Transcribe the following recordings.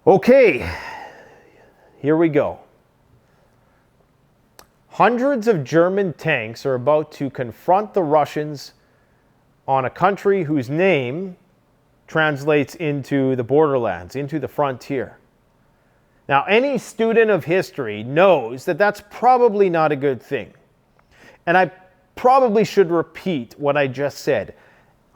Okay, here we go. Hundreds of German tanks are about to confront the Russians on a country whose name translates into the borderlands, into the frontier. Now, any student of history knows that that's probably not a good thing. And I probably should repeat what I just said.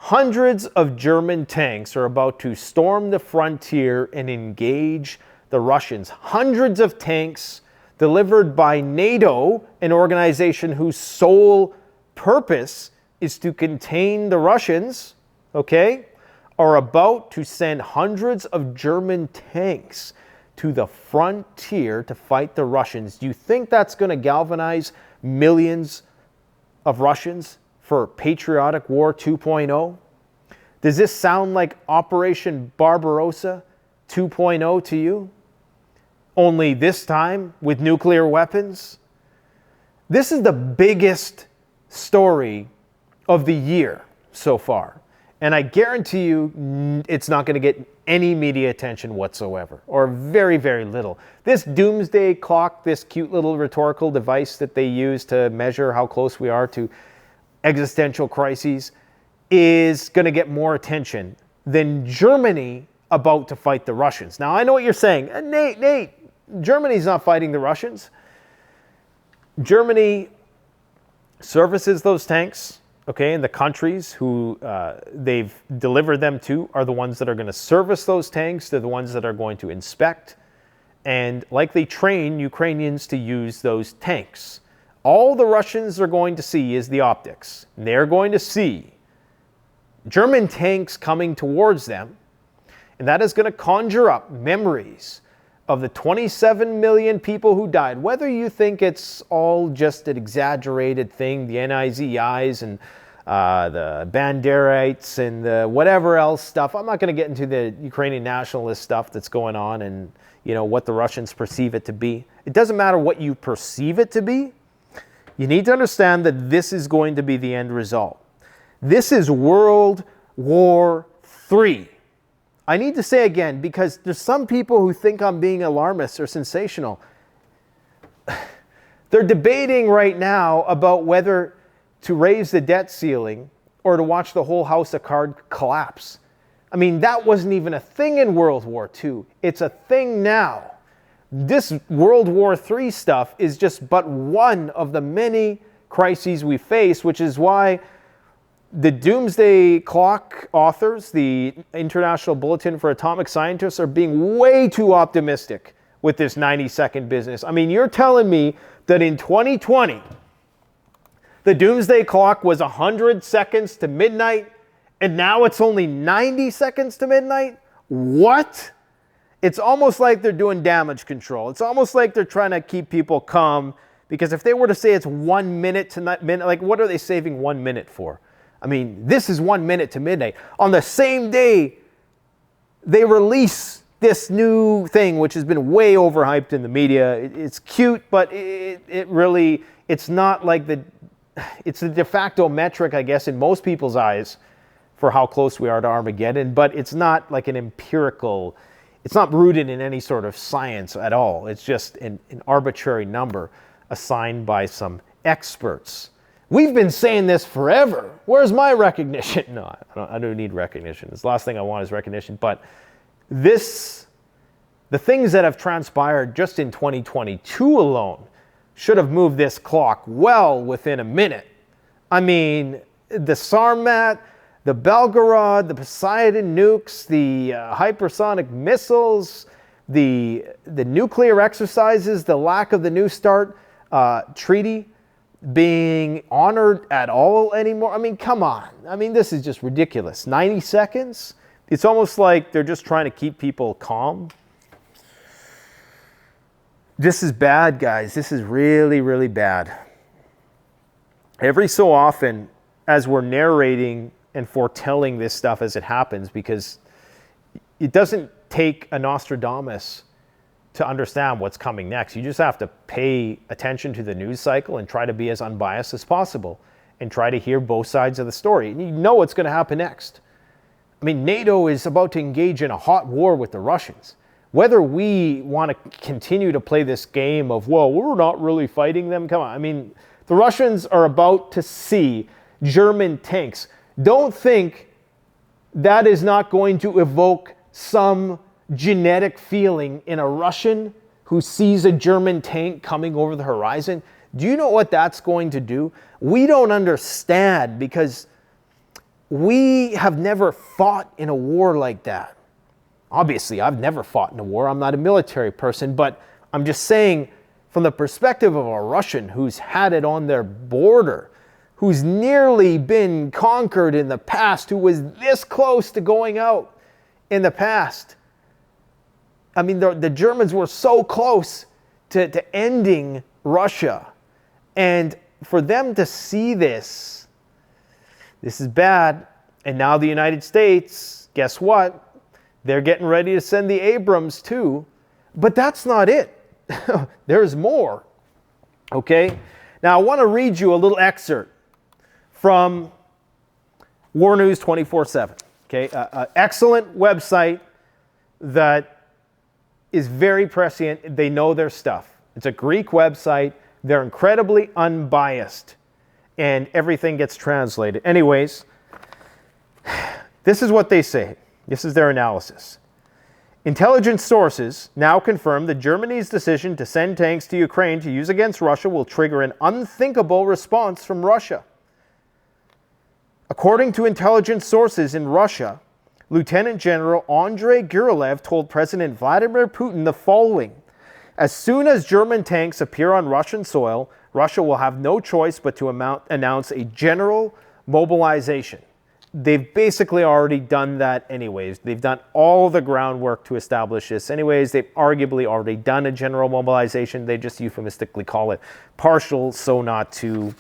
Hundreds of German tanks are about to storm the frontier and engage the Russians. Hundreds of tanks delivered by NATO, an organization whose sole purpose is to contain the Russians, okay, are about to send hundreds of German tanks to the frontier to fight the Russians. Do you think that's going to galvanize millions of Russians for Patriotic War 2.0? Does this sound like Operation Barbarossa 2.0 to you? Only this time with nuclear weapons? This is the biggest story of the year so far. And I guarantee you it's not going to get any media attention whatsoever, or very, very little. This doomsday clock, this cute little rhetorical device that they use to measure how close we are to existential crises, is going to get more attention than Germany about to fight the Russians. Now, I know what you're saying. Nate, Germany's not fighting the Russians. Germany services those tanks, okay, and the countries who they've delivered them to are the ones that are going to service those tanks. They're the ones that are going to inspect and likely train Ukrainians to use those tanks. All the Russians are going to see is the optics. They're going to see German tanks coming towards them, and that is going to conjure up memories of the 27 million people who died. Whether you think it's all just an exaggerated thing, the NIZIs and the Banderites and the whatever else stuff. I'm not going to get into the Ukrainian nationalist stuff that's going on and, you know, what the Russians perceive it to be. It doesn't matter what you perceive it to be. You need to understand that this is going to be the end result. This is World War III. I need to say again, because there's some people who think I'm being alarmist or sensational. They're debating right now about whether to raise the debt ceiling or to watch the whole house of cards collapse. I mean, that wasn't even a thing in World War II. It's a thing now. This World War III stuff is just but one of the many crises we face, which is why the Doomsday Clock authors, the International Bulletin for Atomic Scientists, are being way too optimistic with this 90-second business. I mean, you're telling me that in 2020, the Doomsday Clock was 100 seconds to midnight, and now it's only 90 seconds to midnight? What? It's almost like they're doing damage control. It's almost like they're trying to keep people calm, because if they were to say it's 1 minute to midnight, like what are they saving 1 minute for? I mean, this is 1 minute to midnight. On the same day, they release this new thing, which has been way overhyped in the media. It's cute, but it really, it's not like it's the de facto metric, I guess, in most people's eyes for how close we are to Armageddon, but it's not like an empirical, it's not rooted in any sort of science at all. It's just an arbitrary number assigned by some experts. We've been saying this forever. Where's my recognition? No, I don't need recognition. The last thing I want is recognition. But the things that have transpired just in 2022 alone should have moved this clock well within a minute. I mean, the Sarmat, the Belgorod, the Poseidon nukes, the hypersonic missiles, the nuclear exercises, the lack of the New START treaty being honored at all anymore. I mean, come on. I mean, this is just ridiculous. 90 seconds? It's almost like they're just trying to keep people calm. This is bad, guys. This is really, really bad. Every so often, as we're narrating and foretelling this stuff as it happens, because it doesn't take a Nostradamus to understand what's coming next. You just have to pay attention to the news cycle and try to be as unbiased as possible and try to hear both sides of the story. And you know what's going to happen next. I mean, NATO is about to engage in a hot war with the Russians. Whether we want to continue to play this game of, well, we're not really fighting them. Come on. I mean, the Russians are about to see German tanks. Don't think that is not going to evoke some genetic feeling in a Russian who sees a German tank coming over the horizon. Do you know what that's going to do? We don't understand because we have never fought in a war like that. Obviously, I've never fought in a war. I'm not a military person, but I'm just saying from the perspective of a Russian who's had it on their border, who's nearly been conquered in the past, who was this close to going out in the past. I mean, the Germans were so close to ending Russia. And for them to see this is bad. And now the United States, guess what? They're getting ready to send the Abrams too. But that's not it. There's more. Okay? Now I want to read you a little excerpt from War News 24/7. Okay? An excellent website that is very prescient. They know their stuff. It's a Greek website. They're incredibly unbiased. And everything gets translated. Anyways, this is what they say. This is their analysis. Intelligence sources now confirm that Germany's decision to send tanks to Ukraine to use against Russia will trigger an unthinkable response from Russia. According to intelligence sources in Russia, Lieutenant General Andrei Gurilev told President Vladimir Putin the following: as soon as German tanks appear on Russian soil, Russia will have no choice but to announce a general mobilization. They've basically already done that anyways. They've done all the groundwork to establish this anyways. They've arguably already done a general mobilization. They just euphemistically call it partial so not to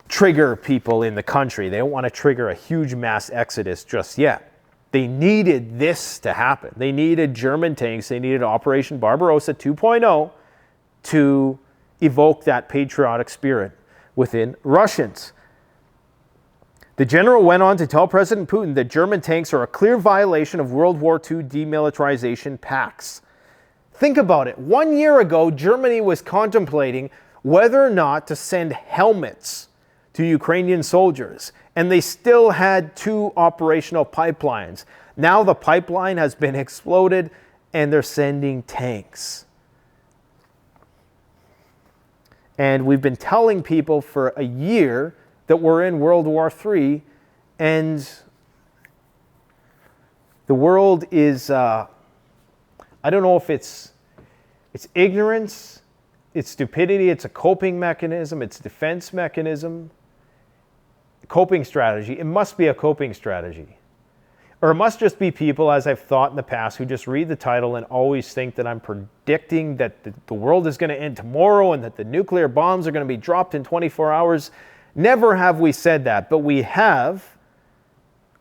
trigger people in the country. They don't want to trigger a huge mass exodus just yet. They needed this to happen. They needed German tanks. They needed Operation Barbarossa 2.0 to evoke that patriotic spirit within Russians. The general went on to tell President Putin that German tanks are a clear violation of World War II demilitarization pacts. Think about it. 1 year ago, Germany was contemplating whether or not to send helmets to Ukrainian soldiers, and they still had 2 operational pipelines. Now the pipeline has been exploded, and they're sending tanks. And we've been telling people for a year that we're in World War III, and the world is, I don't know if it's ignorance, it's stupidity, it's a coping mechanism, it's a defense mechanism, coping strategy. It must be a coping strategy. Or it must just be people, as I've thought in the past, who just read the title and always think that I'm predicting that the world is going to end tomorrow and that the nuclear bombs are going to be dropped in 24 hours. Never have we said that, but we have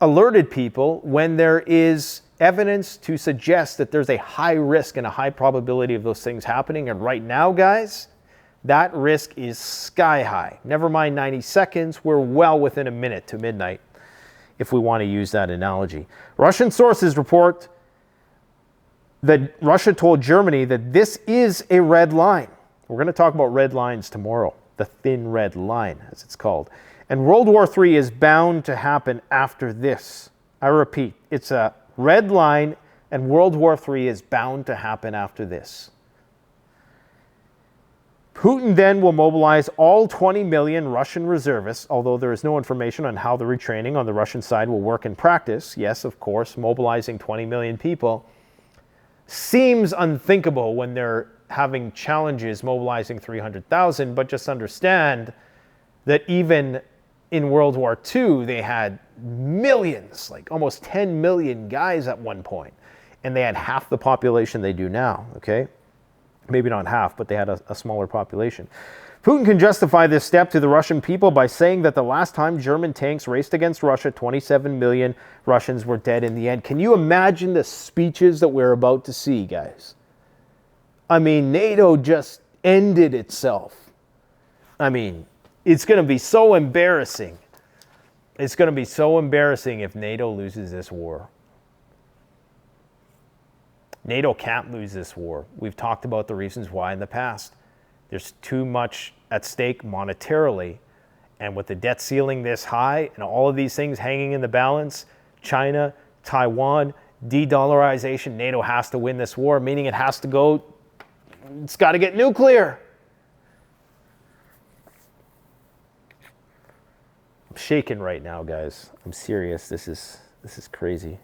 alerted people when there is evidence to suggest that there's a high risk and a high probability of those things happening. And right now, guys, that risk is sky high. Never mind 90 seconds, we're well within a minute to midnight, if we want to use that analogy. Russian sources report that Russia told Germany that this is a red line. We're going to talk about red lines tomorrow, the thin red line, as it's called. And World War III is bound to happen after this. I repeat, it's a red line, and World War III is bound to happen after this. Putin then will mobilize all 20 million Russian reservists, although there is no information on how the retraining on the Russian side will work in practice. Yes, of course, mobilizing 20 million people seems unthinkable when they're having challenges mobilizing 300,000, but just understand that even in World War II, they had millions, like almost 10 million guys at one point, and they had half the population they do now, okay? Maybe not half, but they had a smaller population. Putin can justify this step to the Russian people by saying that the last time German tanks raced against Russia, 27 million Russians were dead in the end. Can you imagine the speeches that we're about to see, guys? I mean, NATO just ended itself. I mean, it's going to be so embarrassing. It's going to be so embarrassing if NATO loses this war. NATO can't lose this war. We've talked about the reasons why in the past. There's too much at stake monetarily. And with the debt ceiling this high and all of these things hanging in the balance, China, Taiwan, de-dollarization, NATO has to win this war, meaning it has to go, it's got to get nuclear. I'm shaking right now, guys. I'm serious. This is crazy.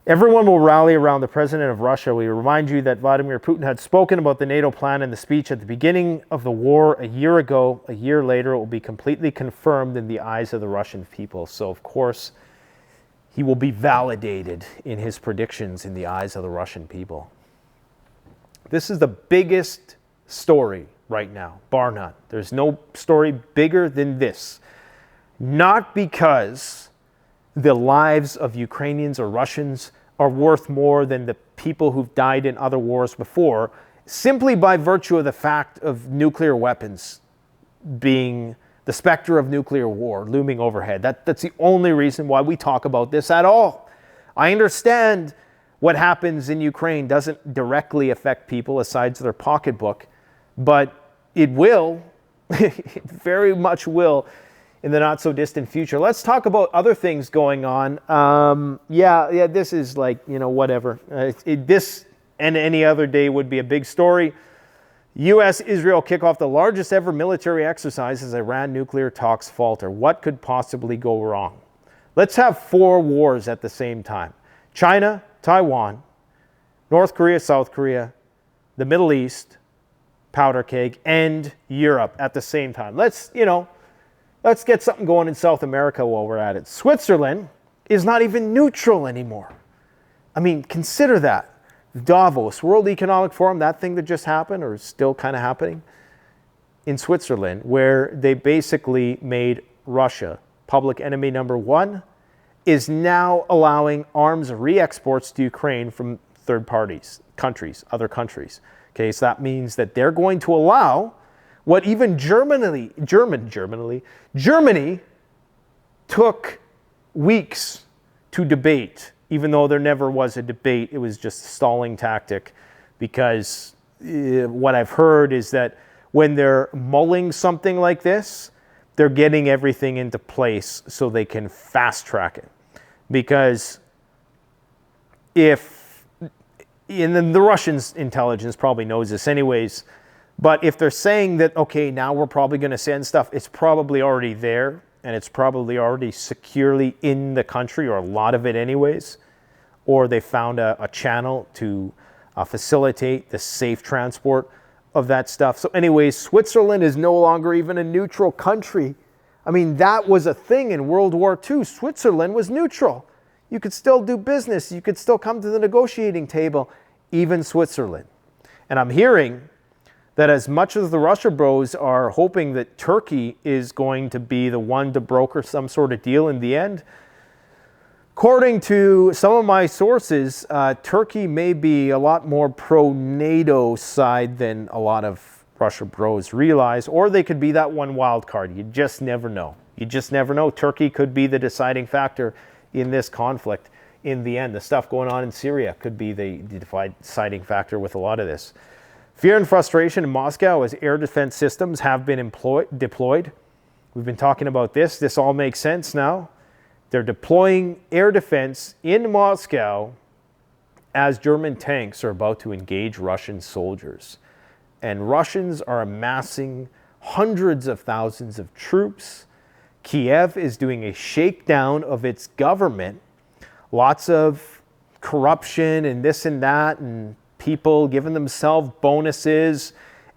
Everyone will rally around the president of Russia. We remind you that Vladimir Putin had spoken about the NATO plan in the speech at the beginning of the war a year ago. A year later, it will be completely confirmed in the eyes of the Russian people. So, of course, he will be validated in his predictions in the eyes of the Russian people. This is the biggest story right now, bar none. There's no story bigger than this. Not because the lives of Ukrainians or Russians are worth more than the people who've died in other wars before, simply by virtue of the fact of nuclear weapons being the specter of nuclear war looming overhead. That's the only reason why we talk about this at all. I understand what happens in Ukraine doesn't directly affect people aside their pocketbook, but it will, it very much will, in the not so distant future. Let's talk about other things going on. Yeah, this is like, whatever. This and any other day would be a big story. U.S.-Israel kick off the largest ever military exercise as Iran nuclear talks falter. What could possibly go wrong? Let's have 4 wars at the same time. China, Taiwan, North Korea, South Korea, the Middle East, powder keg, and Europe at the same time. Let's get something going in South America while we're at it. Switzerland is not even neutral anymore. I mean, consider that. Davos, World Economic Forum, that thing that just happened or is still kind of happening in Switzerland, where they basically made Russia public enemy number 1, is now allowing arms re-exports to Ukraine from third parties, countries, other countries. Okay, so that means that they're going to allow what even Germany took weeks to debate, even though there never was a debate. It was just a stalling tactic, because what I've heard is that when they're mulling something like this, they're getting everything into place so they can fast track it. Because and the Russians' intelligence probably knows this anyways, but if they're saying that, okay, now we're probably going to send stuff, it's probably already there, and it's probably already securely in the country, or a lot of it anyways, or they found a channel to facilitate the safe transport of that stuff. So anyways, Switzerland is no longer even a neutral country. I mean, that was a thing in World War II. Switzerland was neutral. You could still do business. You could still come to the negotiating table, even Switzerland. And I'm hearing that as much as the Russia bros are hoping that Turkey is going to be the one to broker some sort of deal in the end, according to some of my sources, Turkey may be a lot more pro-NATO side than a lot of Russia bros realize, or they could be that one wild card. You just never know. You just never know. Turkey could be the deciding factor in this conflict in the end. The stuff going on in Syria could be the deciding factor with a lot of this. Fear and frustration in Moscow as air defense systems have been deployed. We've been talking about this. This all makes sense now. They're deploying air defense in Moscow as German tanks are about to engage Russian soldiers. And Russians are amassing hundreds of thousands of troops. Kiev is doing a shakedown of its government. Lots of corruption and this and that, and people giving themselves bonuses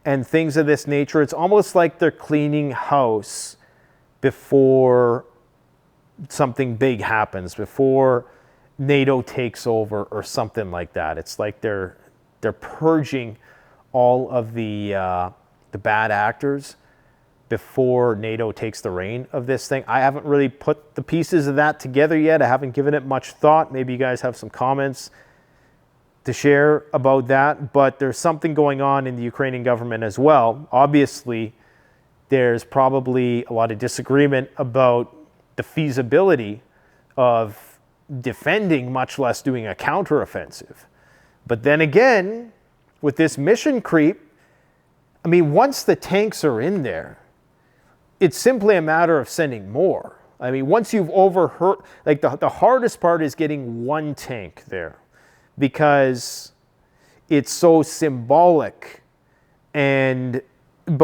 and things of this nature. It's almost like they're cleaning house before something big happens, before NATO takes over or something like that. It's like they're purging all of the bad actors before NATO takes the reign of this thing. I haven't really put the pieces of that together yet. I haven't given it much thought. Maybe you guys have some comments to share about that, but there's something going on in the Ukrainian government as well. Obviously, there's probably a lot of disagreement about the feasibility of defending, much less doing a counteroffensive. But then again, with this mission creep, I mean, once the tanks are in there, it's simply a matter of sending more. I mean, once you've overheard, like the hardest part is getting one tank there because it's so symbolic. But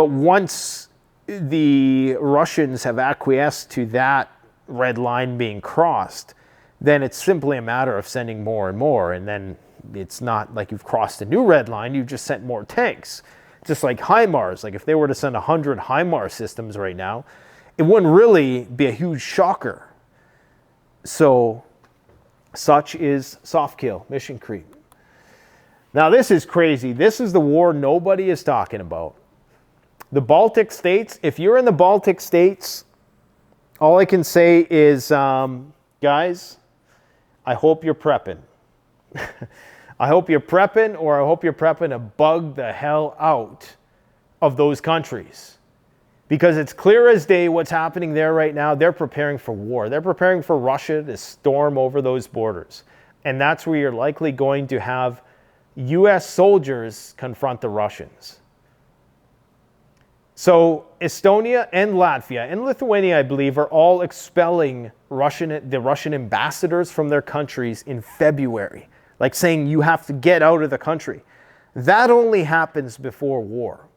once the Russians have acquiesced to that red line being crossed, then it's simply a matter of sending more and more. And then it's not like you've crossed a new red line, you've just sent more tanks. Just like HIMARS, like if they were to send 100 HIMARS systems right now, it wouldn't really be a huge shocker. So, such is soft kill, mission creep. Now this is crazy. This is the war nobody is talking about. The Baltic states, if you're in the Baltic states, all I can say is, guys, I hope you're prepping. I hope you're prepping, or I hope you're prepping to bug the hell out of those countries. Because it's clear as day what's happening there right now. They're preparing for war. They're preparing for Russia to storm over those borders. And that's where you're likely going to have US soldiers confront the Russians. So Estonia and Latvia and Lithuania, I believe, are all expelling the Russian ambassadors from their countries in February. Like saying you have to get out of the country. That only happens before war.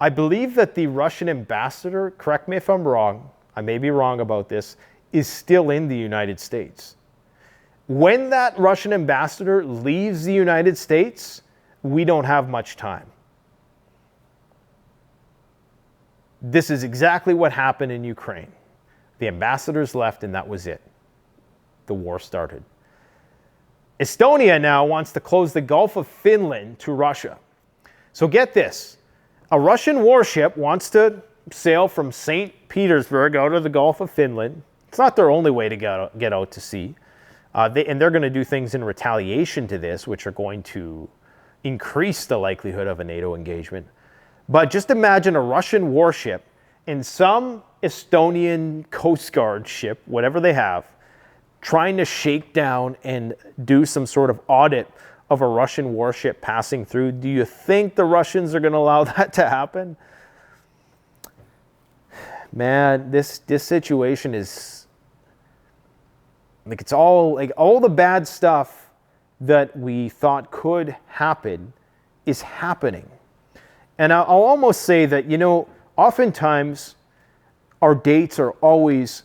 I believe that the Russian ambassador, correct me if I'm wrong, I may be wrong about this, is still in the United States. When that Russian ambassador leaves the United States, we don't have much time. This is exactly what happened in Ukraine. The ambassadors left and that was it. The war started. Estonia now wants to close the Gulf of Finland to Russia. So get this. A Russian warship wants to sail from St. Petersburg out of the Gulf of Finland. It's not their only way to get out to sea. And they're going to do things in retaliation to this, which are going to increase the likelihood of a NATO engagement. But just imagine a Russian warship and some Estonian Coast Guard ship, whatever they have, trying to shake down and do some sort of audit of a Russian warship passing through. Do you think the Russians are going to allow that to happen? Man, this situation is like, it's all like all the bad stuff that we thought could happen is happening. And I'll almost say that, you know, oftentimes our dates are always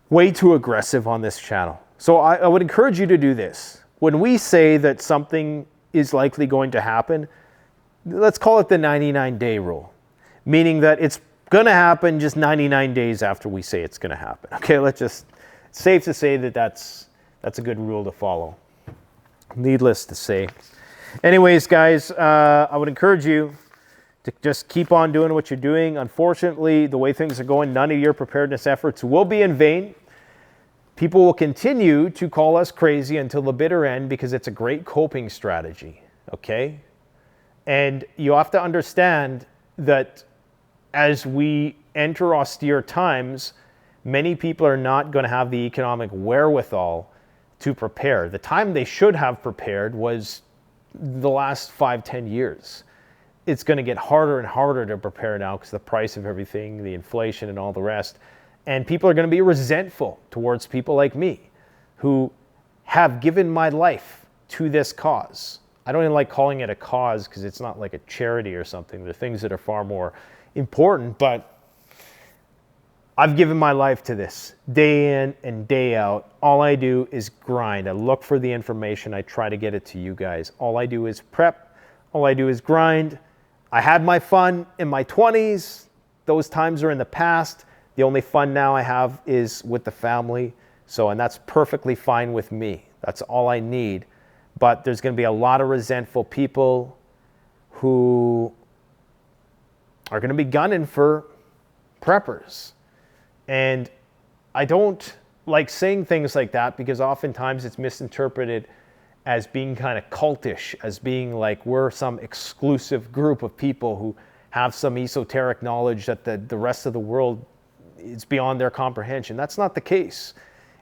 way too aggressive on this channel. So I would encourage you to do this. When we say that something is likely going to happen, let's call it the 99-day rule, meaning that it's going to happen just 99 days after we say it's going to happen. Okay, it's safe to say that that's a good rule to follow. Needless to say. Anyways, guys, I would encourage you to just keep on doing what you're doing. Unfortunately, the way things are going, none of your preparedness efforts will be in vain. People will continue to call us crazy until the bitter end because it's a great coping strategy, okay? And you have to understand that as we enter austere times, many people are not going to have the economic wherewithal to prepare. The time they should have prepared was the last 5-10 years. It's going to get harder and harder to prepare now because the price of everything, the inflation and all the rest. And people are going to be resentful towards people like me who have given my life to this cause. I don't even like calling it a cause because it's not like a charity or something. There are things that are far more important, but I've given my life to this day in and day out. All I do is grind. I look for the information. I try to get it to you guys. All I do is prep. All I do is grind. I had my fun in my 20s. Those times are in the past. The only fun now I have is with the family. And that's perfectly fine with me. That's all I need. But there's going to be a lot of resentful people who are going to be gunning for preppers. And I don't like saying things like that because oftentimes it's misinterpreted as being kind of cultish, as being like we're some exclusive group of people who have some esoteric knowledge that the rest of the world is beyond their comprehension. That's not the case.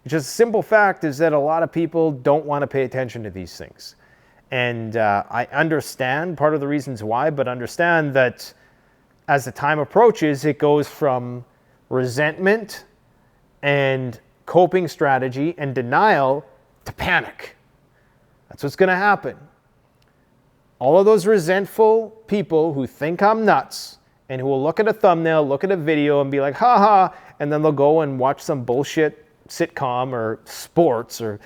Just a simple fact is that a lot of people don't want to pay attention to these things. And I understand part of the reasons why, but understand that as the time approaches, it goes from resentment and coping strategy and denial to panic. That's what's going to happen. All of those resentful people who think I'm nuts and who will look at a thumbnail, look at a video and be like, ha ha, and then they'll go and watch some bullshit sitcom or sports or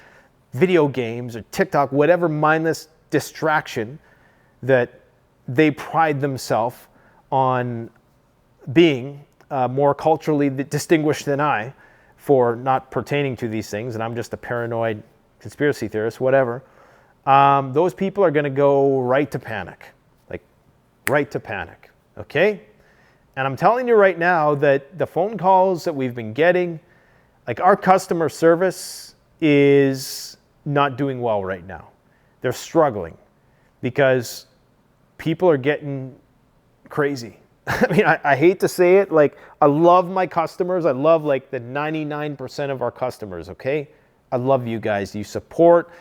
video games or TikTok, whatever mindless distraction that they pride themselves on being more culturally distinguished than I for not pertaining to these things, and I'm just a paranoid conspiracy theorist, whatever. Those people are going to go right to panic, like right to panic, okay? And I'm telling you right now that the phone calls that we've been getting, like our customer service is not doing well right now. They're struggling because people are getting crazy. I mean, I hate to say it, like I love my customers. I love like the 99% of our customers, okay? I love you guys. You support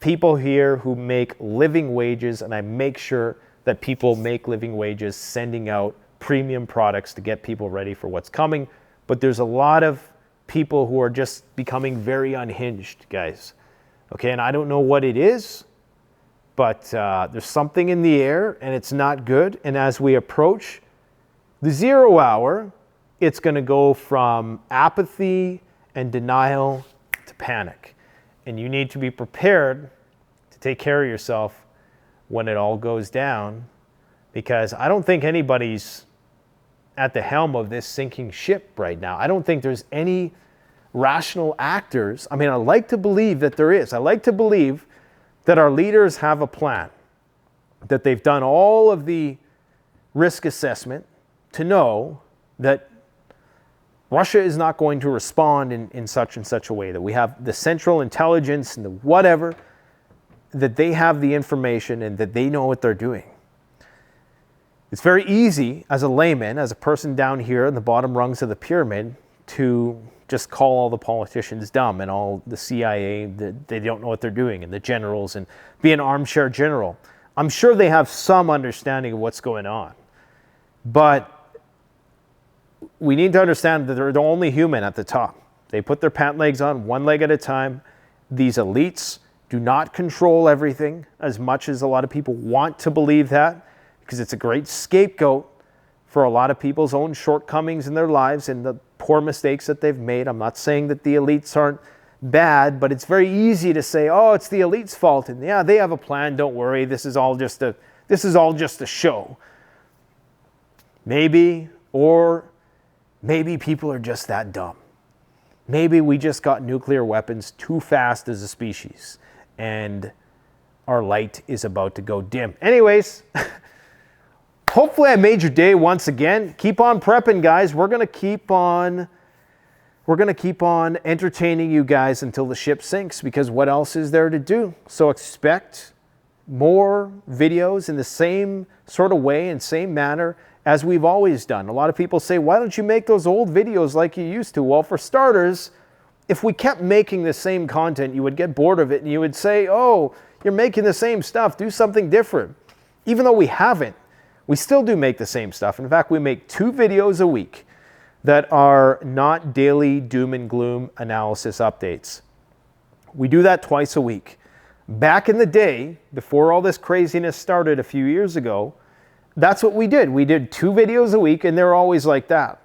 people here who make living wages, and I make sure that people make living wages sending out premium products to get people ready for what's coming. But there's a lot of people who are just becoming very unhinged, guys. Okay, and I don't know what it is, but there's something in the air and it's not good. And as we approach the 0 hour, it's going to go from apathy and denial to panic. And you need to be prepared to take care of yourself when it all goes down, because I don't think anybody's at the helm of this sinking ship right now. I don't think there's any rational actors. I mean, I like to believe that there is. I like to believe that our leaders have a plan, that they've done all of the risk assessment to know that Russia is not going to respond in such and such a way, that we have the central intelligence and the whatever, that they have the information and that they know what they're doing. It's very easy as a layman, as a person down here in the bottom rungs of the pyramid, to just call all the politicians dumb and all the CIA, that they don't know what they're doing, and the generals, and be an armchair general. I'm sure they have some understanding of what's going on. But we need to understand that they're the only human at the top. They put their pant legs on one leg at a time. These elites do not control everything as much as a lot of people want to believe that, because it's a great scapegoat for a lot of people's own shortcomings in their lives and the poor mistakes that they've made. I'm not saying that the elites aren't bad, but it's very easy to say, oh, it's the elites' fault, and yeah, they have a plan, don't worry, this is all just a show. Maybe, or maybe people are just that dumb. Maybe we just got nuclear weapons too fast as a species, and our light is about to go dim. Anyways, hopefully I made your day once again. Keep on prepping, guys. We're gonna keep on entertaining you guys until the ship sinks, because what else is there to do? So expect more videos in the same sort of way and same manner as we've always done. A lot of people say, why don't you make those old videos like you used to? Well, for starters, if we kept making the same content, you would get bored of it and you would say, oh, you're making the same stuff, do something different. Even though we haven't, we still do make the same stuff. In fact, we make 2 videos a week that are not daily doom and gloom analysis updates. We do that twice a week. Back in the day, before all this craziness started a few years ago, that's what we did. We did 2 videos a week, and they're always like that.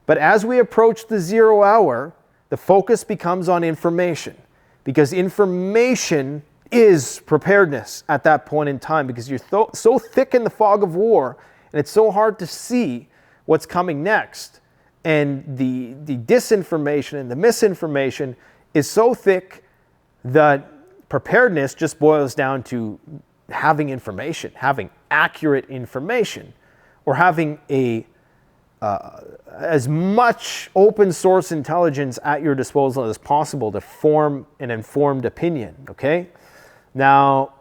But as we approach the 0 hour, the focus becomes on information, because information is preparedness at that point in time, because you're so thick in the fog of war, and it's so hard to see what's coming next. And the disinformation and the misinformation is so thick that preparedness just boils down to having information, having accurate information, or having as much open source intelligence at your disposal as possible to form an informed opinion, okay? Now,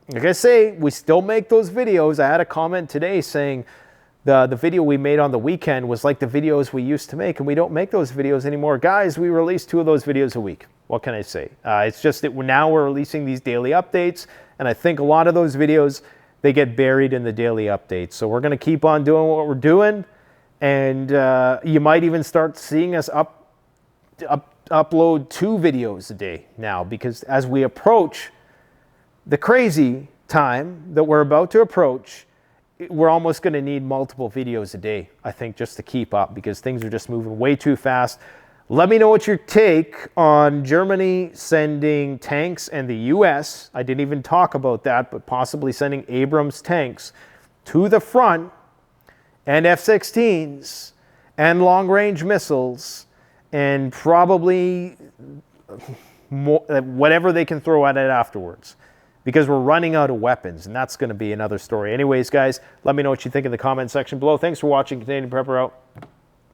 like I say, we still make those videos. I had a comment today saying, the video we made on the weekend was like the videos we used to make, and we don't make those videos anymore. Guys, we release 2 of those videos a week. What can I say? It's just that we're releasing these daily updates, and I think a lot of those videos, they get buried in the daily updates. So we're going to keep on doing what we're doing, and you might even start seeing us upload 2 videos a day now, because as we approach the crazy time that we're about to approach, we're almost going to need multiple videos a day, I think, just to keep up, because things are just moving way too fast. Let me know what your take on Germany sending tanks and the US. I didn't even talk about that, but possibly sending Abrams tanks to the front, and F-16s and long-range missiles, and probably more, whatever they can throw at it afterwards, because we're running out of weapons, and that's going to be another story. Anyways, guys, let me know what you think in the comment section below. Thanks for watching. Canadian Prepper out.